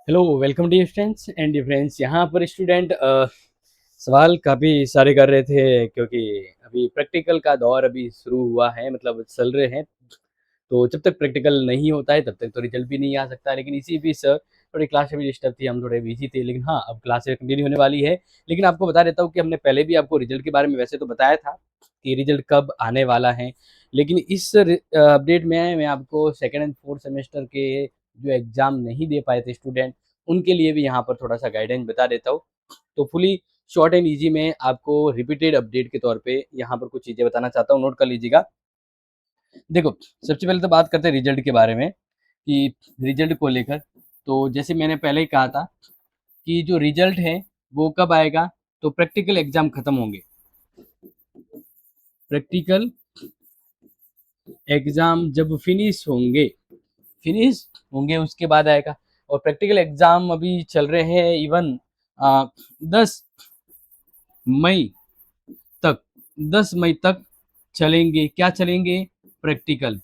Hello welcome dear students and dear friends. यहाँ पर student सवाल काफ़ी सारे कर रहे थे क्योंकि अभी प्रैक्टिकल का दौर अभी शुरू हुआ है, मतलब चल रहे हैं। तो जब तक प्रैक्टिकल नहीं होता है तब तक तो रिजल्ट भी नहीं आ सकता। लेकिन इसी बीच थोड़ी क्लास भी डिस्टर्ब थी, हम थोड़े बिजी थे, लेकिन हाँ अब क्लासेस कंटिन्यू होने वाली है। लेकिन आपको बता देता हूँ कि हमने पहले भी आपको रिजल्ट के बारे में वैसे तो बताया था कि रिजल्ट कब आने वाला है। लेकिन इस अपडेट में मैं आपको सेकेंड एंड फोर्थ सेमेस्टर के जो एग्ज़ाम नहीं दे पाए थे स्टूडेंट, उनके लिए भी यहाँ पर थोड़ा सा गाइडेंस बता देता हूँ। तो फुली शॉर्ट एंड ईजी में आपको रिपीटेड अपडेट के तौर पे यहाँ पर कुछ चीज़ें बताना चाहता हूँ, नोट कर लीजिएगा। देखो, सबसे पहले तो बात करते हैं रिजल्ट के बारे में कि रिजल्ट को लेकर, तो जैसे मैंने पहले ही कहा था कि जो रिजल्ट है वो कब आएगा, तो प्रैक्टिकल एग्जाम खत्म होंगे, प्रैक्टिकल एग्जाम जब फिनिश होंगे उसके बाद आएगा। और प्रैक्टिकल एग्जाम अभी चल रहे हैं इवन 10 मई तक, 10 मई तक चलेंगे। क्या चलेंगे? प्रैक्टिकल।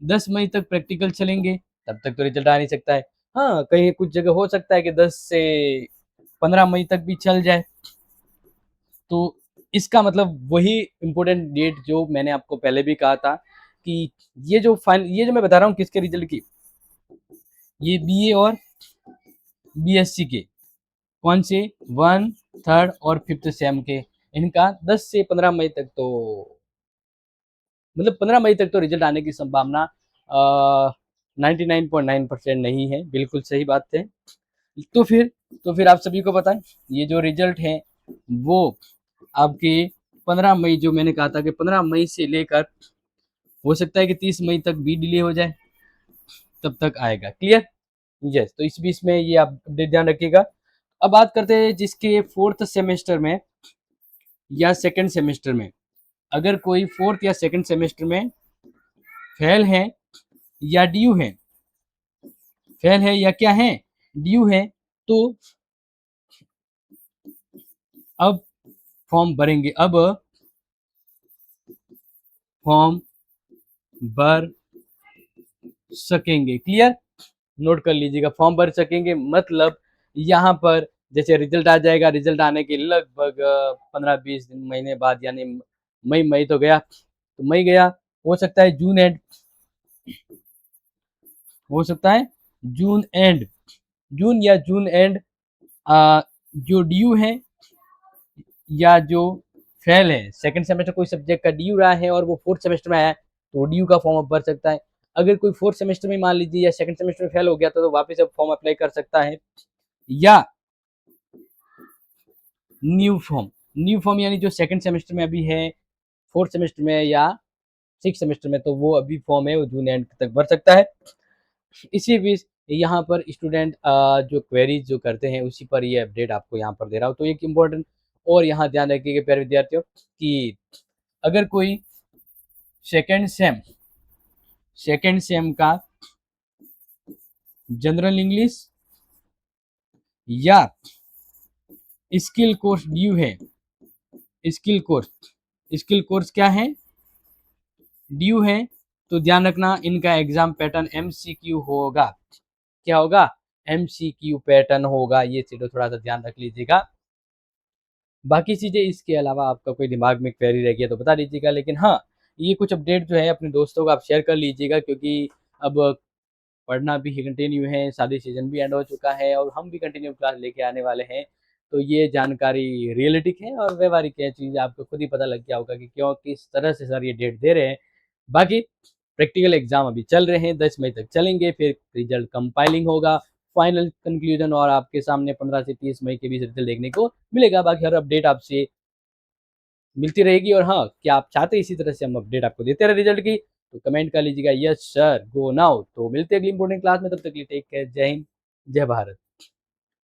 10 मई तक प्रैक्टिकल चलेंगे, तब तक तो रिजल्ट आ नहीं सकता है। हाँ, कहीं कुछ जगह हो सकता है कि 10 से 15 मई तक भी चल जाए। तो इसका मतलब वही इम्पोर्टेंट डेट जो मैंने आपको पहले भी कहा था कि ये जो मैं बता रहा हूँ किसके रिजल्ट की, ये बीए और बीएससी के, कौन से, 1, 3 और 5th सेम के, इनका 10 से 15 मई तक तो, मतलब 15 मई तक तो रिजल्ट आने की संभावना 99.9% नहीं है। बिल्कुल सही बात है। तो फिर तो फिर आप सभी को पता है ये जो रिजल्ट है वो आपके 15 मई, जो मैंने कहा था कि 15 मई से लेकर हो सकता है कि 30 मई तक भी डिले हो जाए, तब तक आएगा। क्लियर? यस। तो इस बीच में ये आप अपडेट ध्यान रखिएगा। अब बात करते हैं जिसके फोर्थ सेमेस्टर में या सेकंड सेमेस्टर में, अगर कोई फोर्थ या सेकंड सेमेस्टर में फेल है या ड्यू है, फेल है या क्या है, ड्यू है, तो अब फॉर्म भरेंगे, अब फॉर्म भर सकेंगे। क्लियर? नोट कर लीजिएगा, फॉर्म भर सकेंगे मतलब यहाँ पर जैसे रिजल्ट आ जाएगा, रिजल्ट आने के लगभग 15-20 दिन महीने बाद, यानी मई तो गया, तो मई गया, हो सकता है जून एंड, हो सकता है जून एंड, जून या जून एंड जो ड्यू है या जो फेल है, सेकंड सेमेस्टर कोई सब्जेक्ट का ड्यू रहा है और वो फोर्थ सेमेस्टर में आया है, तो ड्यू का फॉर्म भर सकता है। अगर कोई फोर्थ सेमेस्टर में मान लीजिए या सेकंड सेमेस्टर में फेल हो गया तो वापस अब फॉर्म अप्लाई कर सकता है। या न्यू फॉर्म यानी जो सेकंड सेमेस्टर में अभी है, फोर्थ सेमेस्टर में या सिक्स सेमेस्टर में, तो वो अभी फॉर्म है वो जून एंड तक भर सकता है। इसी बीच यहाँ पर स्टूडेंट जो क्वेरीज जो करते हैं उसी पर ये अपडेट आपको यहाँ पर दे रहा हूँ। तो एक इम्पोर्टेंट और यहाँ ध्यान रखिएगा प्यारे विद्यार्थियों कि अगर कोई सेकेंड सेम का जनरल इंग्लिश या स्किल कोर्स ड्यू है, स्किल कोर्स क्या है, ड्यू है, तो ध्यान रखना इनका एग्जाम पैटर्न एमसीक्यू होगा। क्या होगा? एमसीक्यू पैटर्न होगा। ये चीज़ थोड़ा सा ध्यान रख लीजिएगा। बाकी चीज़ें इसके अलावा आपका कोई दिमाग में क्वेरी रह गया तो बता दीजिएगा। लेकिन हाँ, ये कुछ अपडेट जो है अपने दोस्तों को आप शेयर कर लीजिएगा, क्योंकि अब पढ़ना भी कंटिन्यू है, शादी सीजन भी एंड हो चुका है और हम भी कंटिन्यू क्लास लेके आने वाले हैं। तो ये जानकारी रियलिटिक है और व्यवहारिक है, चीज़ आपको खुद ही पता लग गया होगा कि क्यों किस तरह से सर ये डेट दे रहे हैं। बाकी प्रैक्टिकल एग्जाम अभी चल रहे हैं, 10 मई तक चलेंगे, फिर रिजल्ट कंपाइलिंग होगा, फाइनल कंक्लूजन, और आपके सामने 15 से 30 मई के बीच रिजल्ट देखने को मिलेगा। बाकी हर अपडेट आपसे मिलती रहेगी। और हाँ, क्या आप चाहते हैं इसी तरह से हम अपडेट आपको देते रहे रिजल्ट की, तो कमेंट कर लीजिएगा यस सर गो नाउ। तो मिलते हैं अगली इंपॉर्टेंट क्लास में, तब तक के लिए टेक केयर, जय हिंद, जय भारत।